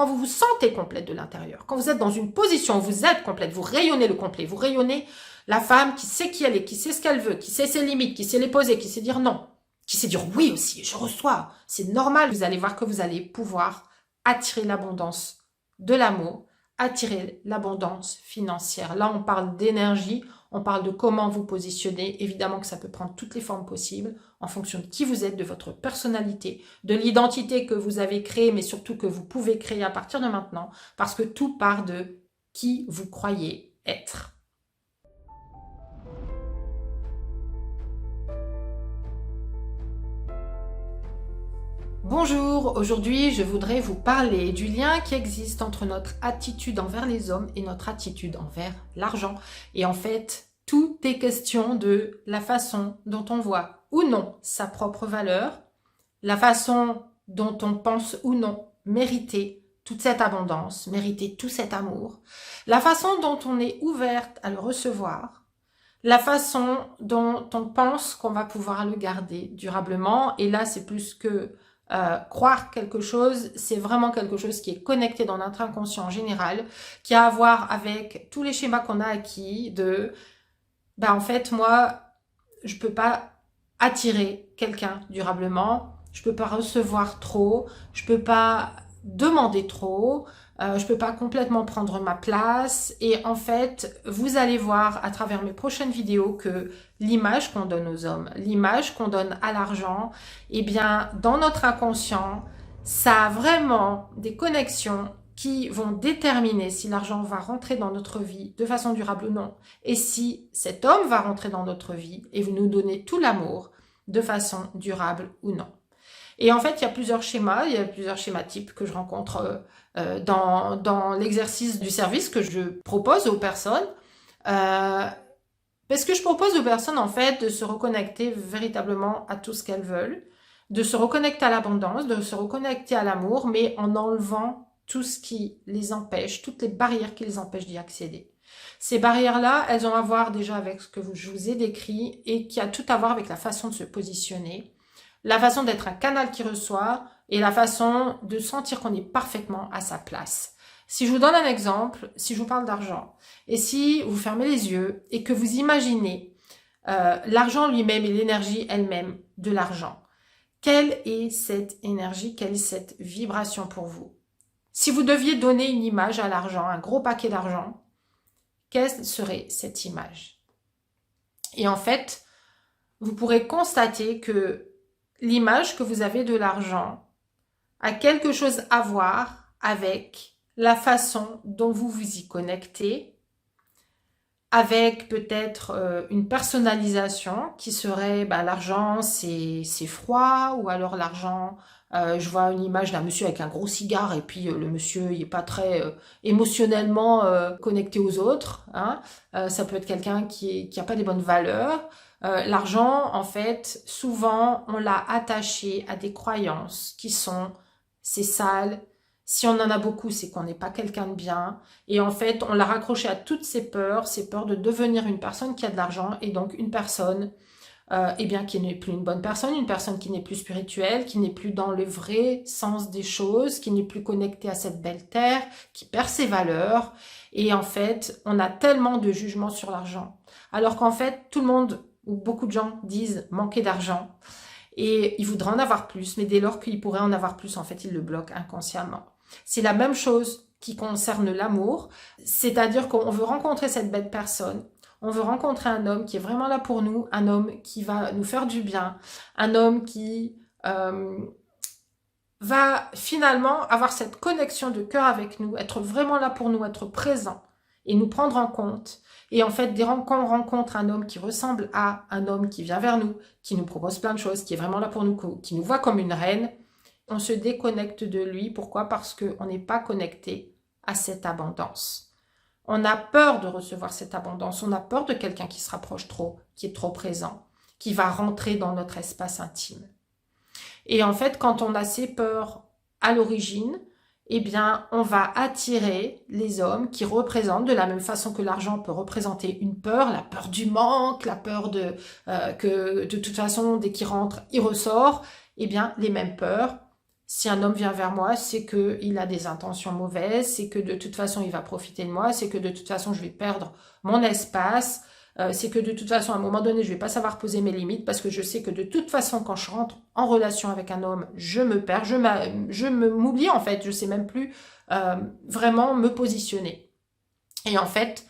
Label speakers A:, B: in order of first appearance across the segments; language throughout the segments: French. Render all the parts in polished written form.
A: quand vous vous sentez complète de l'intérieur, quand vous êtes dans une position où vous êtes complète, vous rayonnez le complet, vous rayonnez la femme qui sait qui elle est, qui sait ce qu'elle veut, qui sait ses limites, qui sait les poser, qui sait dire non, qui sait dire oui aussi, je reçois, c'est normal. Vous allez voir que vous allez pouvoir attirer l'abondance de l'amour, attirer l'abondance financière. Là, on parle d'énergie, on parle de comment vous positionnez. Évidemment que ça peut prendre toutes les formes possibles en fonction de qui vous êtes, de votre personnalité, de l'identité que vous avez créée, mais surtout que vous pouvez créer à partir de maintenant, parce que tout part de qui vous croyez être. Bonjour, aujourd'hui je voudrais vous parler du lien qui existe entre notre attitude envers les hommes et notre attitude envers l'argent. Et en fait, tout est question de la façon dont on voit ou non sa propre valeur, la façon dont on pense ou non mériter toute cette abondance, mériter tout cet amour, la façon dont on est ouverte à le recevoir, la façon dont on pense qu'on va pouvoir le garder durablement. Et là, c'est plus que croire quelque chose, c'est vraiment quelque chose qui est connecté dans notre inconscient général, qui a à voir avec tous les schémas qu'on a acquis de, en fait, moi, je peux pas attirer quelqu'un durablement, je peux pas recevoir trop, je peux pas demander trop, je peux pas complètement prendre ma place. Et en fait, vous allez voir à travers mes prochaines vidéos que l'image qu'on donne aux hommes, l'image qu'on donne à l'argent, eh bien, dans notre inconscient, ça a vraiment des connexions qui vont déterminer si l'argent va rentrer dans notre vie de façon durable ou non. Et si cet homme va rentrer dans notre vie et nous donner tout l'amour de façon durable ou non. Et en fait, il y a plusieurs schémas types que je rencontre dans l'exercice du service que je propose aux personnes. Parce que je propose aux personnes, en fait, de se reconnecter véritablement à tout ce qu'elles veulent, de se reconnecter à l'abondance, de se reconnecter à l'amour, mais en enlevant tout ce qui les empêche, toutes les barrières qui les empêchent d'y accéder. Ces barrières-là, elles ont à voir déjà avec ce que je vous ai décrit et qui a tout à voir avec la façon de se positionner, la façon d'être un canal qui reçoit et la façon de sentir qu'on est parfaitement à sa place. Si je vous donne un exemple, si je vous parle d'argent, et si vous fermez les yeux et que vous imaginez l'argent lui-même et l'énergie elle-même de l'argent, quelle est cette énergie, quelle est cette vibration pour vous? Si vous deviez donner une image à l'argent, un gros paquet d'argent, quelle serait cette image? Et en fait, vous pourrez constater que l'image que vous avez de l'argent a quelque chose à voir avec la façon dont vous vous y connectez, avec peut-être une personnalisation qui serait l'argent c'est froid, ou alors l'argent, je vois une image d'un monsieur avec un gros cigare et puis le monsieur il est pas très émotionnellement connecté aux autres, hein. Ça peut être quelqu'un qui a pas des bonnes valeurs. L'argent, en fait, souvent on l'a attaché à des croyances qui sont c'est sale. Si on en a beaucoup, c'est qu'on n'est pas quelqu'un de bien. Et en fait, on l'a raccroché à toutes ces peurs de devenir une personne qui a de l'argent et donc une personne qui n'est plus une bonne personne, une personne qui n'est plus spirituelle, qui n'est plus dans le vrai sens des choses, qui n'est plus connectée à cette belle terre, qui perd ses valeurs. Et en fait, on a tellement de jugements sur l'argent. Alors qu'en fait, tout le monde ou beaucoup de gens disent manquer d'argent. Et ils voudraient en avoir plus, mais dès lors qu'ils pourraient en avoir plus, en fait, ils le bloquent inconsciemment. C'est la même chose qui concerne l'amour, c'est-à-dire qu'on veut rencontrer cette belle personne, on veut rencontrer un homme qui est vraiment là pour nous, un homme qui va nous faire du bien, un homme qui va finalement avoir cette connexion de cœur avec nous, être vraiment là pour nous, être présent et nous prendre en compte. Et en fait, quand on rencontre un homme qui ressemble à un homme qui vient vers nous, qui nous propose plein de choses, qui est vraiment là pour nous, qui nous voit comme une reine, on se déconnecte de lui. Pourquoi? Parce qu'on n'est pas connecté à cette abondance. On a peur de recevoir cette abondance. On a peur de quelqu'un qui se rapproche trop, qui est trop présent, qui va rentrer dans notre espace intime. Et en fait, quand on a ces peurs à l'origine, eh bien, on va attirer les hommes qui représentent, de la même façon que l'argent peut représenter une peur, la peur du manque, la peur que de toute façon, dès qu'il rentre, il ressort, eh bien, les mêmes peurs. Si un homme vient vers moi, c'est qu'il a des intentions mauvaises, c'est que de toute façon, il va profiter de moi, c'est que de toute façon, je vais perdre mon espace, c'est que de toute façon, à un moment donné, je vais pas savoir poser mes limites parce que je sais que de toute façon, quand je rentre en relation avec un homme, je me perds, m'oublie en fait, je sais même plus vraiment me positionner. Et en fait,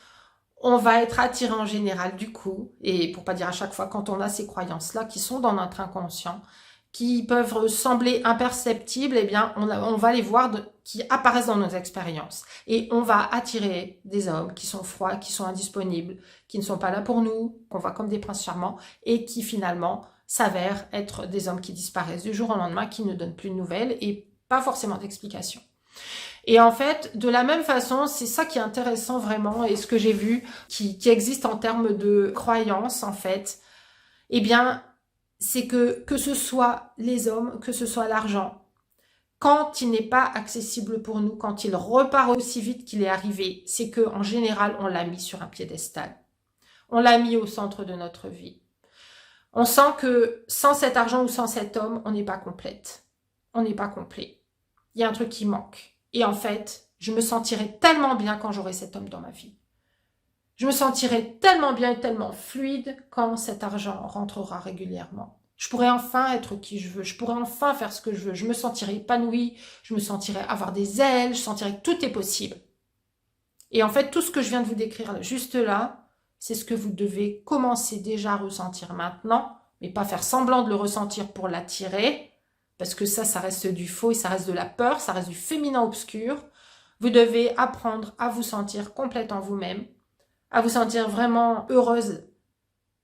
A: on va être attiré en général du coup, et pour pas dire à chaque fois, quand on a ces croyances-là qui sont dans notre inconscient, qui peuvent sembler imperceptibles, eh bien, on va les voir qui apparaissent dans nos expériences. Et on va attirer des hommes qui sont froids, qui sont indisponibles, qui ne sont pas là pour nous, qu'on voit comme des princes charmants, et qui finalement s'avèrent être des hommes qui disparaissent du jour au lendemain, qui ne donnent plus de nouvelles et pas forcément d'explications. Et en fait, de la même façon, c'est ça qui est intéressant vraiment, et ce que j'ai vu, qui existe en termes de croyances, en fait, eh bien, c'est que ce soit les hommes, que ce soit l'argent, quand il n'est pas accessible pour nous, quand il repart aussi vite qu'il est arrivé, c'est que en général, on l'a mis sur un piédestal. On l'a mis au centre de notre vie. On sent que sans cet argent ou sans cet homme, on n'est pas complète. On n'est pas complet. Il y a un truc qui manque. Et en fait, je me sentirai tellement bien quand j'aurai cet homme dans ma vie. Je me sentirai tellement bien et tellement fluide quand cet argent rentrera régulièrement. Je pourrai enfin être qui je veux, je pourrai enfin faire ce que je veux, je me sentirai épanouie, je me sentirai avoir des ailes, je sentirai que tout est possible. Et en fait, tout ce que je viens de vous décrire juste là, c'est ce que vous devez commencer déjà à ressentir maintenant, mais pas faire semblant de le ressentir pour l'attirer, parce que ça reste du faux et ça reste de la peur, ça reste du féminin obscur. Vous devez apprendre à vous sentir complète en vous-même, à vous sentir vraiment heureuse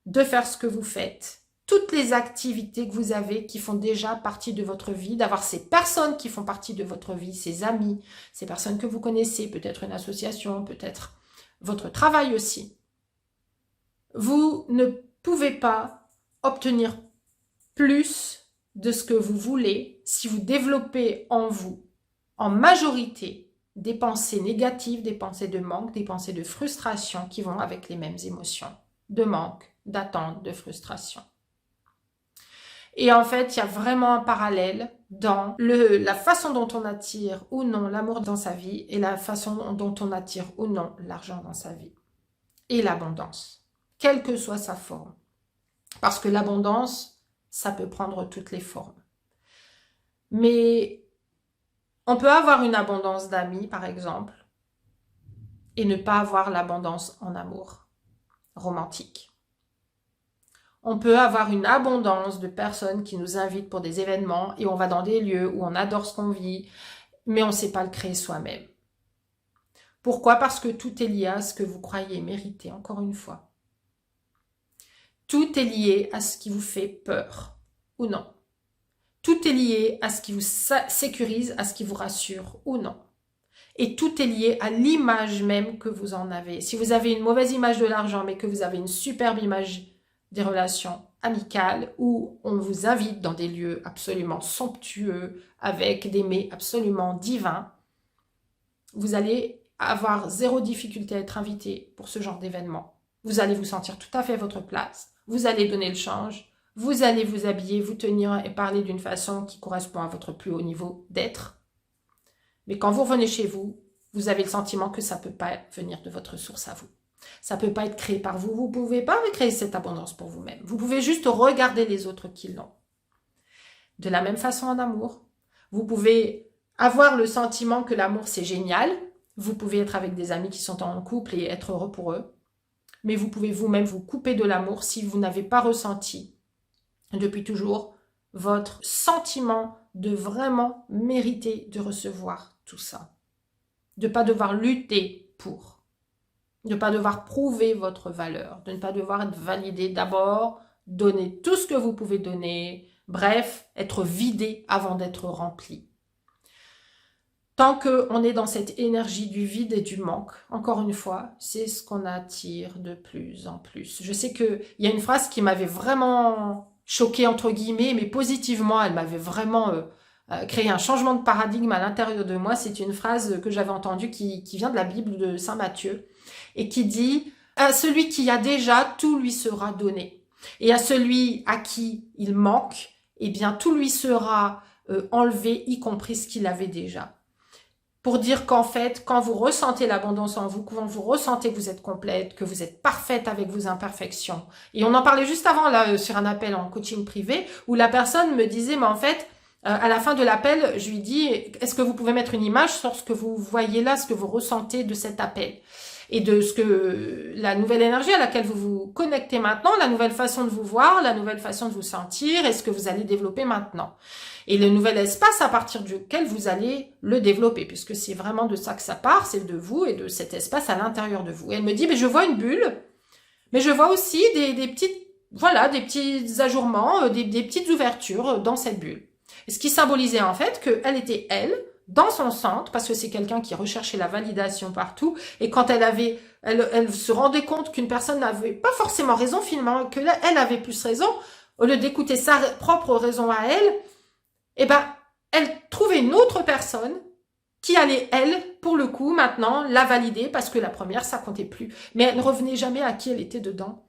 A: de faire ce que vous faites, toutes les activités que vous avez qui font déjà partie de votre vie, d'avoir ces personnes qui font partie de votre vie, ces amis, ces personnes que vous connaissez, peut-être une association, peut-être votre travail aussi. Vous ne pouvez pas obtenir plus de ce que vous voulez si vous développez en vous, en majorité, des pensées négatives, des pensées de manque, des pensées de frustration qui vont avec les mêmes émotions, de manque, d'attente, de frustration. Et en fait, il y a vraiment un parallèle dans la façon dont on attire ou non l'amour dans sa vie et la façon dont on attire ou non l'argent dans sa vie. Et l'abondance, quelle que soit sa forme. Parce que l'abondance, ça peut prendre toutes les formes. Mais on peut avoir une abondance d'amis, par exemple, et ne pas avoir l'abondance en amour romantique. On peut avoir une abondance de personnes qui nous invitent pour des événements et on va dans des lieux où on adore ce qu'on vit, mais on ne sait pas le créer soi-même. Pourquoi? Parce que tout est lié à ce que vous croyez mériter, encore une fois. Tout est lié à ce qui vous fait peur ou non. Tout est lié à ce qui vous sécurise, à ce qui vous rassure ou non. Et tout est lié à l'image même que vous en avez. Si vous avez une mauvaise image de l'argent, mais que vous avez une superbe image des relations amicales où on vous invite dans des lieux absolument somptueux, avec des mets absolument divins, vous allez avoir zéro difficulté à être invité pour ce genre d'événement. Vous allez vous sentir tout à fait à votre place, vous allez donner le change, vous allez vous habiller, vous tenir et parler d'une façon qui correspond à votre plus haut niveau d'être. Mais quand vous revenez chez vous, vous avez le sentiment que ça ne peut pas venir de votre source à vous. Ça ne peut pas être créé par vous. Vous ne pouvez pas créer cette abondance pour vous-même. Vous pouvez juste regarder les autres qui l'ont. De la même façon en amour. Vous pouvez avoir le sentiment que l'amour c'est génial. Vous pouvez être avec des amis qui sont en couple et être heureux pour eux. Mais vous pouvez vous-même vous couper de l'amour si vous n'avez pas ressenti depuis toujours votre sentiment de vraiment mériter de recevoir tout ça. De ne pas devoir lutter pour. De ne pas devoir prouver votre valeur. De ne pas devoir être validé d'abord. Donner tout ce que vous pouvez donner. Bref, être vidé avant d'être rempli. Tant qu'on est dans cette énergie du vide et du manque, encore une fois, c'est ce qu'on attire de plus en plus. Je sais qu'il y a une phrase qui m'avait vraiment choquée, entre guillemets, mais positivement, elle m'avait vraiment créé un changement de paradigme à l'intérieur de moi. C'est une phrase que j'avais entendue qui vient de la Bible de Saint Matthieu et qui dit « À celui qui a déjà, tout lui sera donné. Et à celui à qui il manque, eh bien, tout lui sera enlever, y compris ce qu'il avait déjà. Pour dire qu'en fait, quand vous ressentez l'abondance en vous, quand vous ressentez que vous êtes complète, que vous êtes parfaite avec vos imperfections. Et on en parlait juste avant, là, sur un appel en coaching privé, où la personne me disait, mais en fait, à la fin de l'appel, je lui dis, est-ce que vous pouvez mettre une image sur ce que vous voyez là, ce que vous ressentez de cet appel? Et de ce que la nouvelle énergie à laquelle vous vous connectez maintenant, la nouvelle façon de vous voir, la nouvelle façon de vous sentir, et ce que vous allez développer maintenant. Et le nouvel espace à partir duquel vous allez le développer, puisque c'est vraiment de ça que ça part, c'est de vous et de cet espace à l'intérieur de vous. Et elle me dit, mais je vois une bulle, mais je vois aussi des petites, voilà, des petits ajournements, des petites ouvertures dans cette bulle. Et ce qui symbolisait en fait qu'elle était elle, dans son centre, parce que c'est quelqu'un qui recherchait la validation partout, et quand elle se rendait compte qu'une personne n'avait pas forcément raison finalement, que là, elle avait plus raison, au lieu d'écouter sa propre raison à elle, eh ben, elle trouvait une autre personne qui allait, elle, pour le coup, maintenant, la valider, parce que la première, ça comptait plus. Mais elle ne revenait jamais à qui elle était dedans,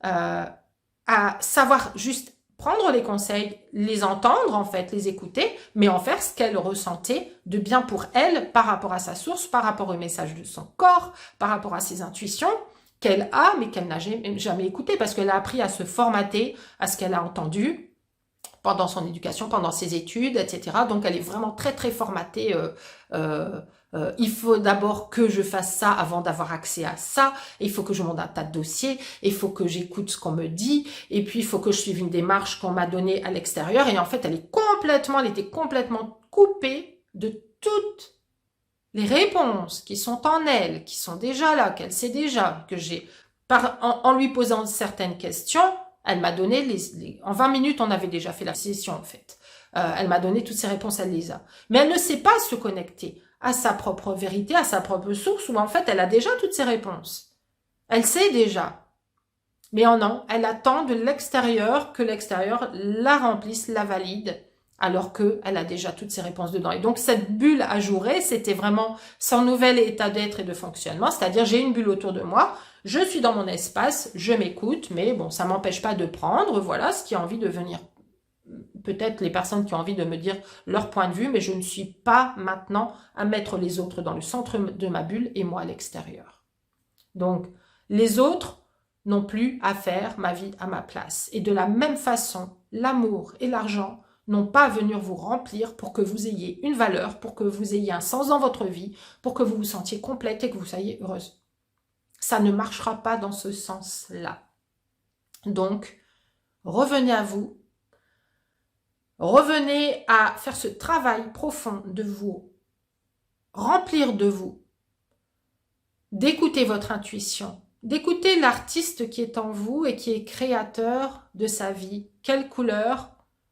A: à savoir juste prendre les conseils, les entendre en fait, les écouter, mais en faire ce qu'elle ressentait de bien pour elle par rapport à sa source, par rapport au message de son corps, par rapport à ses intuitions qu'elle a, mais qu'elle n'a jamais écoutées, parce qu'elle a appris à se formater à ce qu'elle a entendu pendant son éducation, pendant ses études, etc. Donc elle est vraiment très très formatée. Il faut d'abord que je fasse ça avant d'avoir accès à ça. Il faut que je monte un tas de dossiers. Il faut que j'écoute ce qu'on me dit. Et puis il faut que je suive une démarche qu'on m'a donnée à l'extérieur. Et en fait, elle était complètement coupée de toutes les réponses qui sont en elle, qui sont déjà là, qu'elle sait déjà, que j'ai, en lui posant certaines questions, elle m'a donné en 20 minutes, on avait déjà fait la session en fait. Elle m'a donné toutes ces réponses, elle les a. Mais elle ne sait pas se connecter à sa propre vérité, à sa propre source, où en fait, elle a déjà toutes ces réponses. Elle sait déjà. Mais non, elle attend de l'extérieur que l'extérieur la remplisse, la valide, alors qu'elle a déjà toutes ses réponses dedans. Et donc, cette bulle ajourée, c'était vraiment son nouvel état d'être et de fonctionnement, c'est-à-dire j'ai une bulle autour de moi, je suis dans mon espace, je m'écoute, mais bon, ça m'empêche pas de prendre, voilà, ce qui a envie de venir, peut-être les personnes qui ont envie de me dire leur point de vue, mais je ne suis pas maintenant à mettre les autres dans le centre de ma bulle et moi à l'extérieur. Donc, les autres n'ont plus à faire ma vie à ma place. Et de la même façon, l'amour et l'argent n'ont pas à venir vous remplir pour que vous ayez une valeur, pour que vous ayez un sens dans votre vie, pour que vous vous sentiez complète et que vous soyez heureuse. Ça ne marchera pas dans ce sens-là. Donc, revenez à vous. Revenez à faire ce travail profond de vous, remplir de vous, d'écouter votre intuition, d'écouter l'artiste qui est en vous et qui est créateur de sa vie. Quelle couleur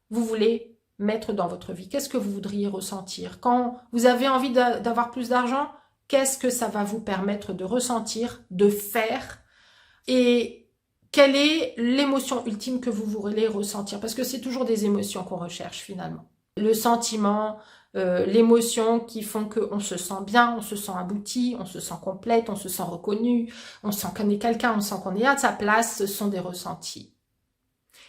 A: vous voulez mettre dans votre vie? Qu'est-ce que vous voudriez ressentir? Quand vous avez envie d'avoir plus d'argent, qu'est-ce que ça va vous permettre de ressentir, de faire? Et quelle est l'émotion ultime que vous voulez ressentir? Parce que c'est toujours des émotions qu'on recherche finalement. Le sentiment, l'émotion qui font qu'on se sent bien, on se sent abouti, on se sent complète, on se sent reconnu, on sent qu'on est quelqu'un, on sent qu'on est à sa place, ce sont des ressentis.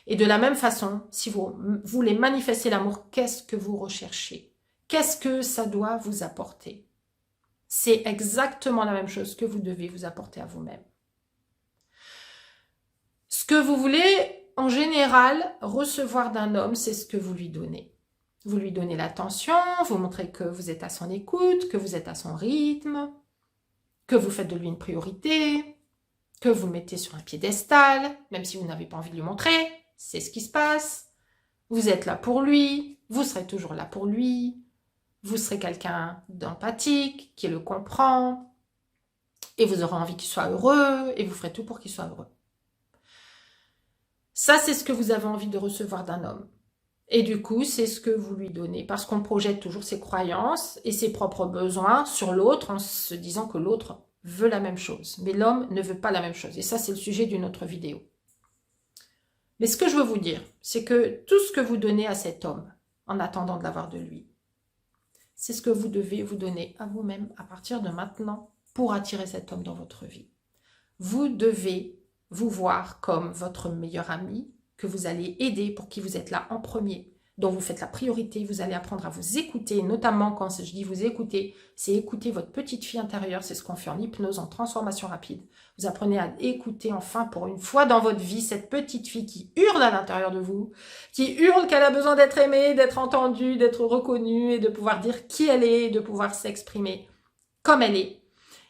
A: Et de la même façon, si vous voulez manifester l'amour, qu'est-ce que vous recherchez? Qu'est-ce que ça doit vous apporter? C'est exactement la même chose que vous devez vous apporter à vous-même. Ce que vous voulez, en général, recevoir d'un homme, c'est ce que vous lui donnez. Vous lui donnez l'attention, vous montrez que vous êtes à son écoute, que vous êtes à son rythme, que vous faites de lui une priorité, que vous le mettez sur un piédestal, même si vous n'avez pas envie de lui montrer, c'est ce qui se passe. Vous êtes là pour lui, vous serez toujours là pour lui, vous serez quelqu'un d'empathique, qui le comprend, et vous aurez envie qu'il soit heureux, et vous ferez tout pour qu'il soit heureux. Ça, c'est ce que vous avez envie de recevoir d'un homme. Et du coup, c'est ce que vous lui donnez. Parce qu'on projette toujours ses croyances et ses propres besoins sur l'autre en se disant que l'autre veut la même chose. Mais l'homme ne veut pas la même chose. Et ça, c'est le sujet d'une autre vidéo. Mais ce que je veux vous dire, c'est que tout ce que vous donnez à cet homme, en attendant de l'avoir de lui, c'est ce que vous devez vous donner à vous-même à partir de maintenant pour attirer cet homme dans votre vie. Vous devez vous voir comme votre meilleur ami que vous allez aider, pour qui vous êtes là en premier. dont vous faites la priorité. Vous allez apprendre à vous écouter, notamment quand je dis vous écouter, c'est écouter votre petite fille intérieure. C'est ce qu'on fait en hypnose, en transformation rapide. Vous apprenez à écouter enfin pour une fois dans votre vie cette petite fille qui hurle à l'intérieur de vous, qui hurle qu'elle a besoin d'être aimée, d'être entendue, d'être reconnue et de pouvoir dire qui elle est, et de pouvoir s'exprimer comme elle est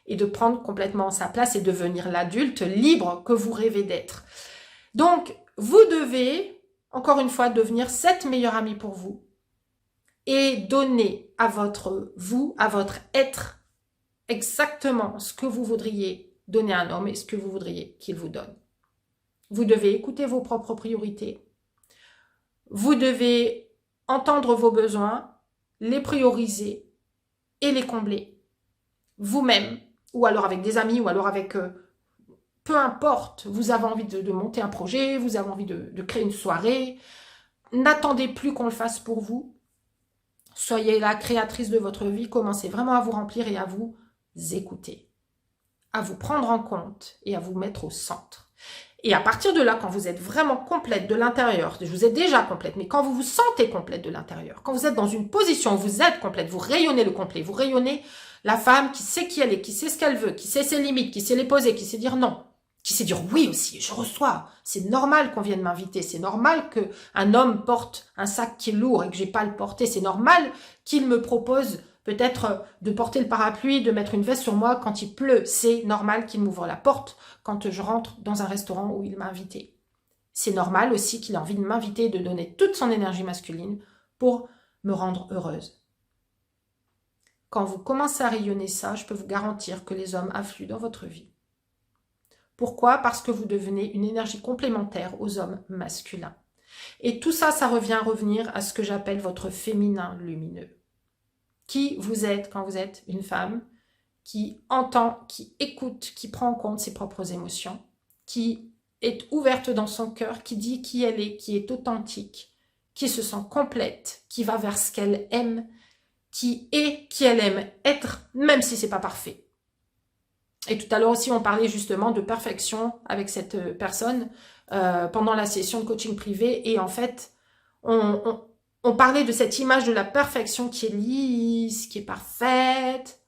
A: et de prendre complètement sa place et devenir l'adulte libre que vous rêvez d'être. Donc, vous devez, encore une fois, devenir cette meilleure amie pour vous et donner à votre vous, à votre être, exactement ce que vous voudriez donner à un homme et ce que vous voudriez qu'il vous donne. Vous devez écouter vos propres priorités. Vous devez entendre vos besoins, les prioriser et les combler. Vous-même, ou alors avec des amis, ou alors avec... peu importe, vous avez envie de monter un projet, vous avez envie de créer une soirée. N'attendez plus qu'on le fasse pour vous. Soyez la créatrice de votre vie. Commencez vraiment à vous remplir et à vous écouter. À vous prendre en compte et à vous mettre au centre. Et à partir de là, quand vous êtes vraiment complète de l'intérieur, vous êtes déjà complète, mais quand vous vous sentez complète de l'intérieur, quand vous êtes dans une position où vous êtes complète, vous rayonnez le complet, vous rayonnez la femme qui sait qui elle est, qui sait ce qu'elle veut, qui sait ses limites, qui sait les poser, qui sait dire non, qui sait dire oui aussi, je reçois. C'est normal qu'on vienne m'inviter, c'est normal qu'un homme porte un sac qui est lourd et que j'ai pas à le porter, c'est normal qu'il me propose peut-être de porter le parapluie, de mettre une veste sur moi quand il pleut. C'est normal qu'il m'ouvre la porte quand je rentre dans un restaurant où il m'a invité. C'est normal aussi qu'il ait envie de m'inviter et de donner toute son énergie masculine pour me rendre heureuse. Quand vous commencez à rayonner ça, je peux vous garantir que les hommes affluent dans votre vie. Pourquoi? Parce que vous devenez une énergie complémentaire aux hommes masculins. Et tout ça, ça revient à revenir à ce que j'appelle votre féminin lumineux. Qui vous êtes quand vous êtes une femme qui entend, qui écoute, qui prend en compte ses propres émotions, qui est ouverte dans son cœur, qui dit qui elle est, qui est authentique, qui se sent complète, qui va vers ce qu'elle aime, qui est qui elle aime être, même si c'est pas parfait. Et tout à l'heure aussi, on parlait justement de perfection avec cette personne pendant la session de coaching privé. Et en fait, on parlait de cette image de la perfection qui est lisse, qui est parfaite.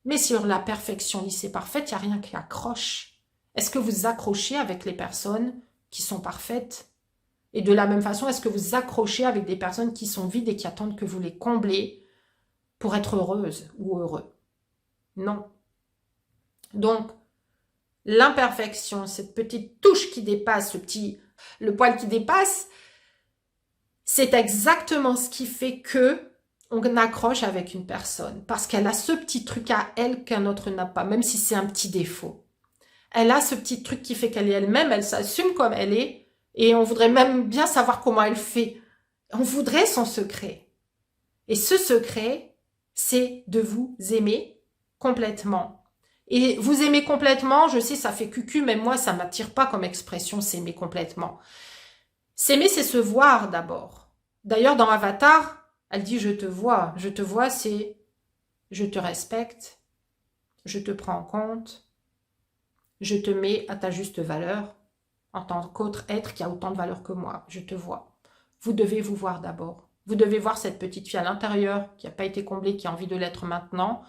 A: Mais sur la perfection lisse et parfaite, il n'y a rien qui accroche. Est-ce que vous accrochez avec les personnes qui sont parfaites? Et de la même façon, est-ce que vous accrochez avec des personnes qui sont vides et qui attendent que vous les comblez pour être heureuse ou heureux? Non. Donc, l'imperfection, cette petite touche qui dépasse, le poil qui dépasse, c'est exactement ce qui fait que on accroche avec une personne. Parce qu'elle a ce petit truc à elle qu'un autre n'a pas, même si c'est un petit défaut. Elle a ce petit truc qui fait qu'elle est elle-même, elle s'assume comme elle est, et on voudrait même bien savoir comment elle fait. On voudrait son secret. Et ce secret, c'est de vous aimer complètement. Et vous aimer complètement, je sais, ça fait cucu, mais moi, ça m'attire pas comme expression, s'aimer complètement. S'aimer, c'est se voir d'abord. D'ailleurs, dans Avatar, elle dit « je te vois ». Je te vois, c'est « je te respecte, je te prends en compte, je te mets à ta juste valeur en tant qu'autre être qui a autant de valeur que moi. Je te vois ». Vous devez vous voir d'abord. Vous devez voir cette petite fille à l'intérieur qui n'a pas été comblée, qui a envie de l'être maintenant,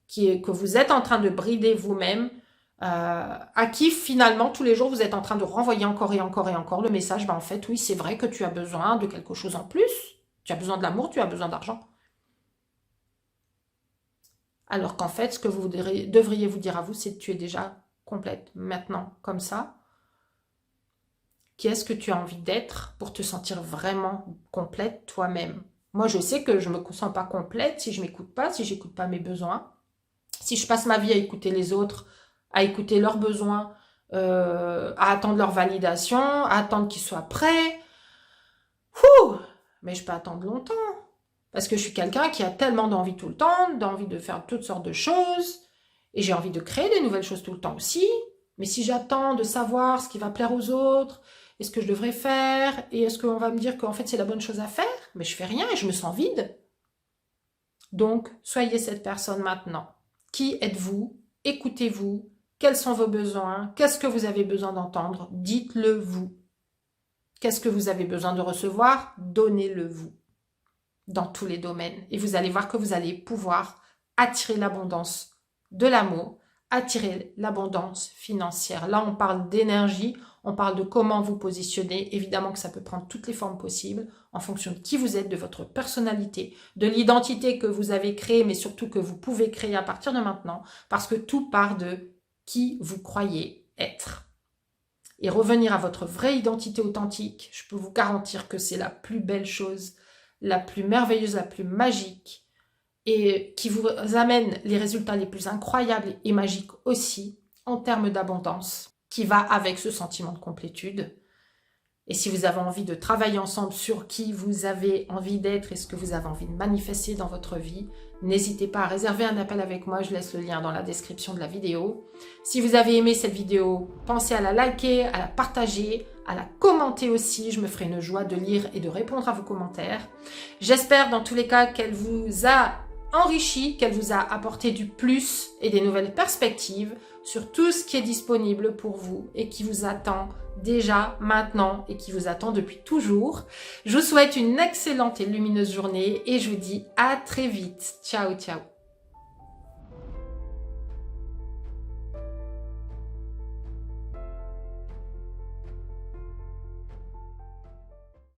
A: que vous êtes en train de brider vous-même, à qui finalement tous les jours vous êtes en train de renvoyer encore et encore et encore le message, en fait oui c'est vrai que tu as besoin de quelque chose en plus, tu as besoin de l'amour, tu as besoin d'argent. Alors qu'en fait ce que vous devriez vous dire à vous, c'est que tu es déjà complète maintenant comme ça. Qui est-ce que tu as envie d'être pour te sentir vraiment complète toi-même? Moi je sais que je ne me sens pas complète si je ne m'écoute pas, si j'écoute pas mes besoins. Si je passe ma vie à écouter les autres, à écouter leurs besoins, à attendre leur validation, à attendre qu'ils soient prêts, mais je peux attendre longtemps. Parce que je suis quelqu'un qui a tellement d'envie tout le temps, d'envie de faire toutes sortes de choses, et j'ai envie de créer des nouvelles choses tout le temps aussi. Mais si j'attends de savoir ce qui va plaire aux autres, et ce que je devrais faire, et est-ce qu'on va me dire qu'en fait c'est la bonne chose à faire, mais je fais rien et je me sens vide. Donc, soyez cette personne maintenant. Qui êtes-vous? Écoutez-vous. Quels sont vos besoins? Qu'est-ce que vous avez besoin d'entendre? Dites-le vous. Qu'est-ce que vous avez besoin de recevoir? Donnez-le vous dans tous les domaines. Et vous allez voir que vous allez pouvoir attirer l'abondance de l'amour, attirer l'abondance financière. Là, on parle d'énergie, on parle de comment vous positionner. Évidemment que ça peut prendre toutes les formes possibles en fonction de qui vous êtes, de votre personnalité, de l'identité que vous avez créée, mais surtout que vous pouvez créer à partir de maintenant, parce que tout part de qui vous croyez être. Et revenir à votre vraie identité authentique, je peux vous garantir que c'est la plus belle chose, la plus merveilleuse, la plus magique, et qui vous amène les résultats les plus incroyables et magiques aussi, en termes d'abondance, qui va avec ce sentiment de complétude. Et si vous avez envie de travailler ensemble sur qui vous avez envie d'être et ce que vous avez envie de manifester dans votre vie, n'hésitez pas à réserver un appel avec moi, je laisse le lien dans la description de la vidéo. Si vous avez aimé cette vidéo, pensez à la liker, à la partager, à la commenter aussi, je me ferai une joie de lire et de répondre à vos commentaires. J'espère dans tous les cas qu'elle vous a enrichi, qu'elle vous a apporté du plus et des nouvelles perspectives sur tout ce qui est disponible pour vous et qui vous attend déjà maintenant et qui vous attend depuis toujours. Je vous souhaite une excellente et lumineuse journée et je vous dis à très vite. Ciao, ciao.